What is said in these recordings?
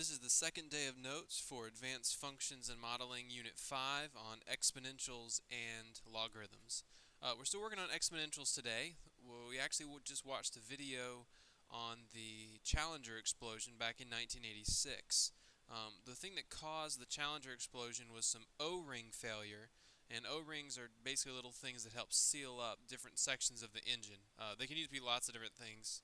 This is the second day of notes for Advanced Functions and Modeling Unit 5 on exponentials and logarithms. We're still working on exponentials today. We actually just watched a video on the Challenger explosion back in 1986. The thing that caused the Challenger explosion was some O-ring failure, and O-rings are basically little things that help seal up different sections of the engine. They can use to be lots of different things,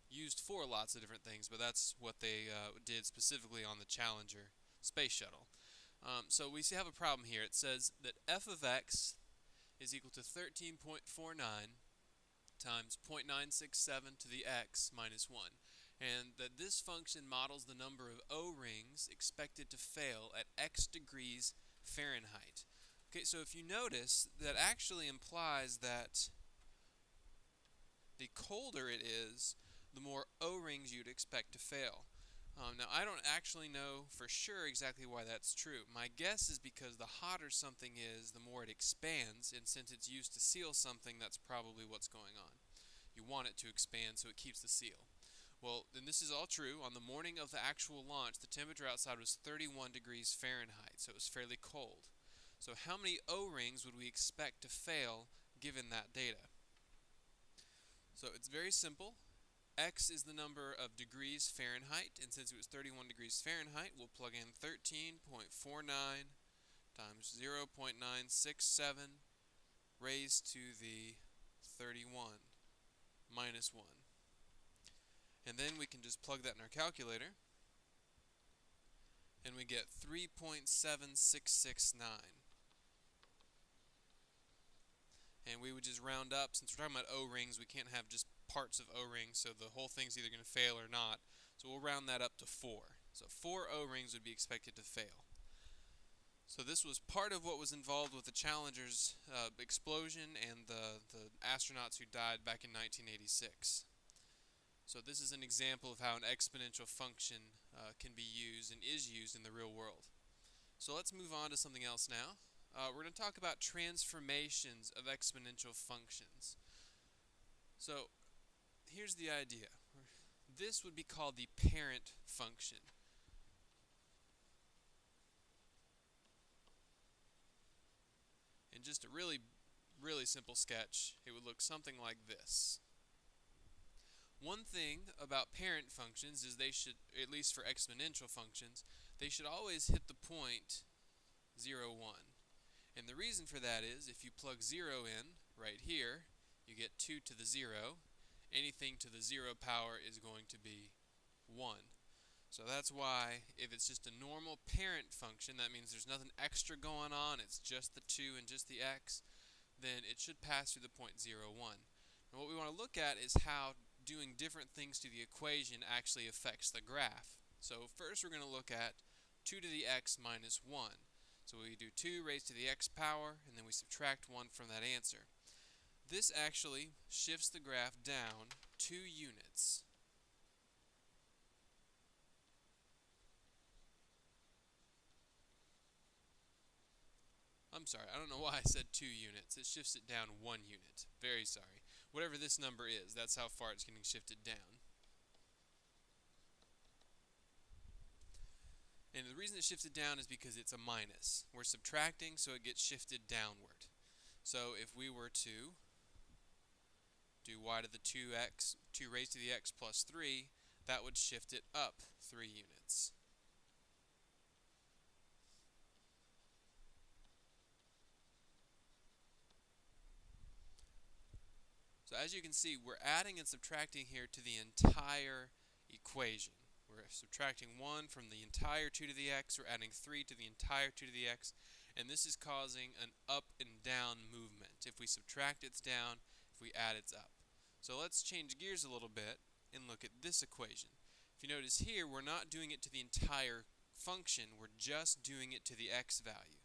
used for lots of different things, but that's what they did specifically on the Challenger space shuttle. So we have a problem here. It says that f of x is equal to 13.49 times 0.967 to the x minus 1, and that this function models the number of O-rings expected to fail at x degrees Fahrenheit. Okay, so if you notice, that actually implies that the colder it is, the more O-rings you'd expect to fail. Now, I don't actually know for sure exactly why that's true. My guess is because the hotter something is, the more it expands, and since it's used to seal something, that's probably what's going on. You want it to expand so it keeps the seal. Well, then this is all true. On the morning of the actual launch, the temperature outside was 31 degrees Fahrenheit, so it was fairly cold. So how many O-rings would we expect to fail given that data? So it's very simple. X is the number of degrees Fahrenheit, and since it was 31 degrees Fahrenheit, we'll plug in 13.49 times 0.967 raised to the 31 minus 1. And then we can just plug that in our calculator, and we get 3.7669. And we would just round up. Since we're talking about O-rings, we can't have just parts of O-rings, so the whole thing's either going to fail or not. So we'll round that up to 4. So 4 O-rings would be expected to fail. So this was part of what was involved with the Challenger's explosion and the astronauts who died back in 1986. So this is an example of how an exponential function can be used and is used in the real world. So let's move on to something else now. We're going to talk about transformations of exponential functions. So here's the idea. This would be called the parent function. In just a really simple sketch, it would look something like this. One thing about parent functions is they should, at least for exponential functions, they should always hit the point 0, 1. And the reason for that is if you plug 0 in right here, you get 2 to the 0. Anything to the 0 power is going to be 1. So that's why if it's just a normal parent function, that means there's nothing extra going on, it's just the 2 and just the x, then it should pass through the point 0, 1. And what we want to look at is how doing different things to the equation actually affects the graph. So first we're going to look at 2 to the x minus 1. So we do 2 raised to the x power, and then we subtract 1 from that answer. This actually shifts the graph down 2 units. I'm sorry, I don't know why I said 2 units. It shifts it down 1 unit. Very sorry. Whatever this number is, that's how far it's getting shifted down. And the reason it shifts it down is because it's a minus. We're subtracting, so it gets shifted downward. So if we were to do y to the 2x, 2 raised to the x plus 3, that would shift it up 3 units. So as you can see, we're adding and subtracting here to the entire equation. We're subtracting 1 from the entire 2 to the x, we're adding 3 to the entire 2 to the x, and this is causing an up and down movement. If we subtract, it's down. If we add, it's up. So let's change gears a little bit and look at this equation. If you notice here, we're not doing it to the entire function, we're just doing it to the x value.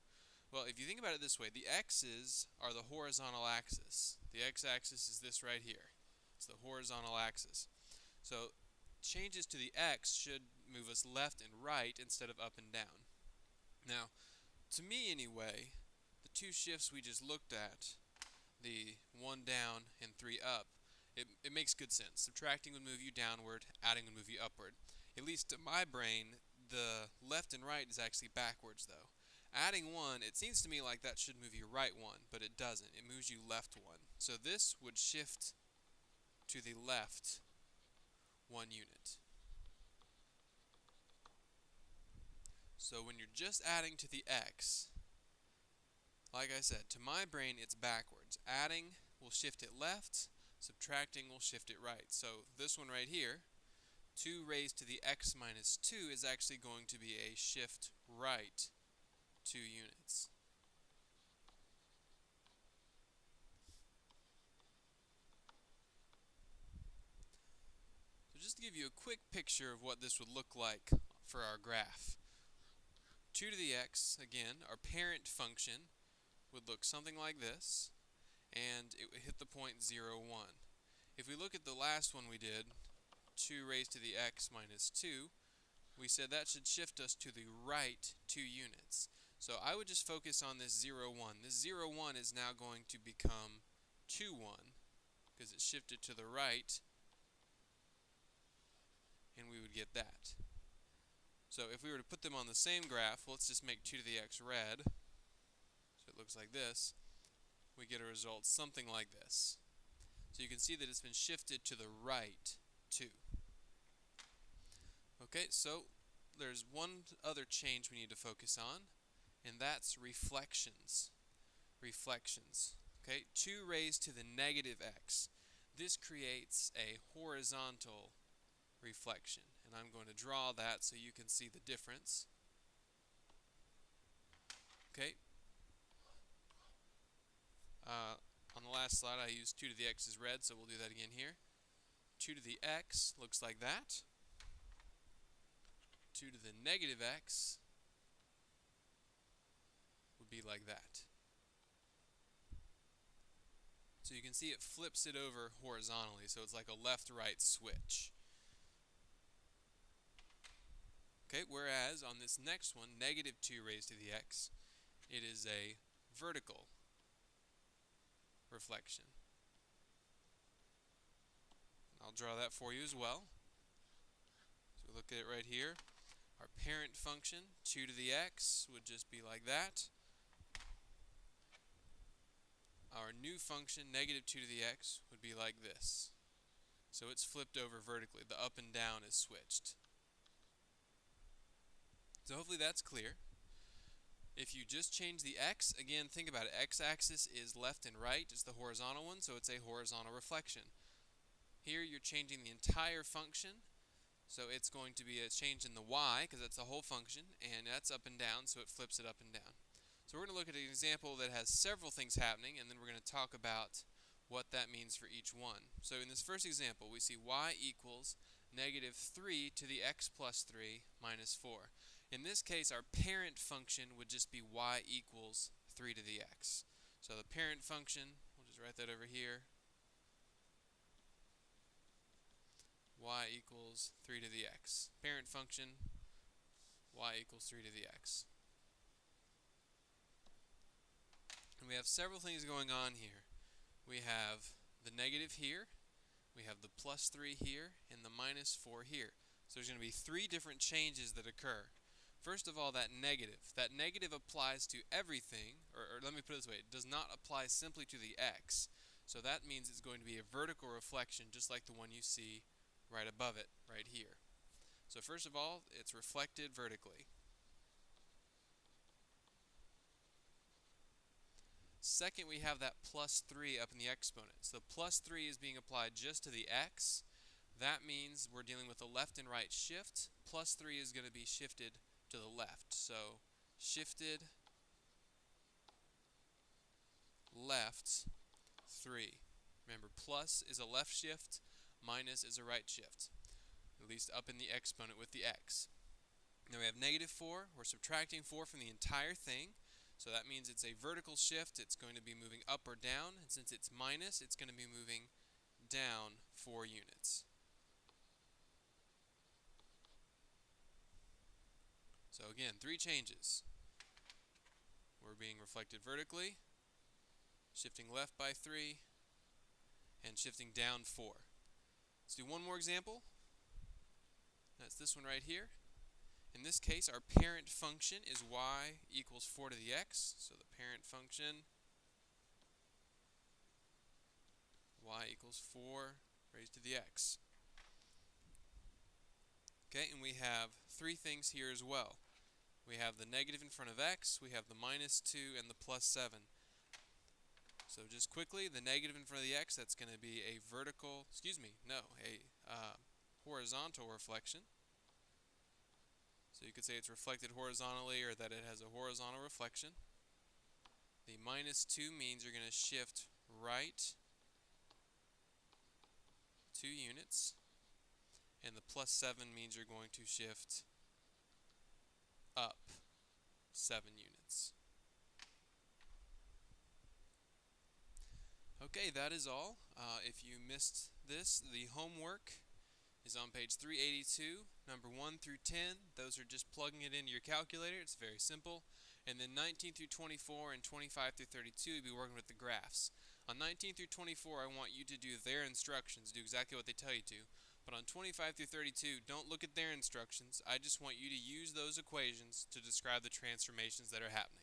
Well, if you think about it this way, the x's are the horizontal axis. The x-axis is this right here. It's the horizontal axis. So changes to the x should move us left and right instead of up and down. Now, to me anyway, the two shifts we just looked at, the 1 down and 3 up, it makes good sense. Subtracting would move you downward, adding would move you upward. At least to my brain, The left and right is actually backwards though. Adding 1, it seems to me like that should move you right 1, but it doesn't. It moves you left 1. So this would shift to the left 1 unit. So when you're just adding to the x, like I said, to my brain it's backwards. Adding will shift it left, subtracting will shift it right. So this one right here, 2 raised to the x minus 2 is actually going to be a shift right 2 units. So just to give you a quick picture of what this would look like for our graph. 2 to the x, again, our parent function would look something like this, and it would hit the point 0, 1. If we look at the last one we did, 2 raised to the x minus 2, we said that should shift us to the right 2 units. So I would just focus on this 0, 1. This 0, 1 is now going to become 2, 1 because it shifted to the right, and we would get that. So if we were to put them on the same graph, let's just make 2 to the x red, so it looks like this, we get a result something like this. So you can see that it's been shifted to the right 2. Okay, so there's one other change we need to focus on, and that's reflections. Reflections. Okay, 2 raised to the negative x. This creates a horizontal reflection, and I'm going to draw that so you can see the difference. Okay. On the last slide I used 2 to the x is red, so we'll do that again here. 2 to the x looks like that. 2 to the negative x would be like that. So you can see it flips it over horizontally, so it's like a left-right switch. Okay, whereas on this next one, negative 2 raised to the x, it is a vertical reflection. I'll draw that for you as well. So we look at it right here. Our parent function, 2 to the x, would just be like that. Our new function, negative 2 to the x, would be like this. So it's flipped over vertically. The up and down is switched. So hopefully that's clear. If you just change the x, again, think about it. X-axis is left and right. It's the horizontal one, so it's a horizontal reflection. Here you're changing the entire function, so it's going to be a change in the y, because that's the whole function, and that's up and down, so it flips it up and down. So we're going to look at an example that has several things happening, and then we're going to talk about what that means for each one. So in this first example, we see y equals negative 3 to the x plus 3 minus 4. In this case, our parent function would just be y equals 3 to the x. So the parent function, we'll just write that over here, y equals 3 to the x. Parent function, y equals 3 to the x. And we have several things going on here. We have the negative here, we have the plus 3 here, and the minus 4 here. So there's going to be 3 different changes that occur. First of all, that negative applies to everything, or let me put it this way, it does not apply simply to the x. So that means it's going to be a vertical reflection just like the one you see right above it, right here. So first of all, it's reflected vertically. Second, we have that plus 3 up in the exponent. So the plus 3 is being applied just to the x. That means we're dealing with a left and right shift. Plus 3 is going to be shifted to the left. So shifted left 3. Remember, plus is a left shift, minus is a right shift, at least up in the exponent with the x. Now we have negative 4. We're subtracting 4 from the entire thing. So that means it's a vertical shift. It's going to be moving up or down. And since it's minus, it's going to be moving down 4 units. So again, 3 changes. We're being reflected vertically, shifting left by 3, and shifting down 4. Let's do one more example. That's this one right here. In this case, our parent function is y equals 4 to the x. So the parent function, y equals 4 raised to the x. Okay, and we have three things here as well. We have the negative in front of x, we have the minus 2, and the plus 7. So just quickly, the negative in front of the x, that's going to be a horizontal reflection. So you could say it's reflected horizontally or that it has a horizontal reflection. The minus 2 means you're going to shift right 2 units. And the plus 7 means you're going to shift up 7 units. Okay, that is all. If you missed this, the homework is on page 382, number 1 through 10. Those are just plugging it into your calculator. It's very simple. And then 19 through 24 and 25 through 32, you'll be working with the graphs. On 19 through 24, I want you to do their instructions, do exactly what they tell you to. But on 25 through 32, don't look at their instructions. I just want you to use those equations to describe the transformations that are happening.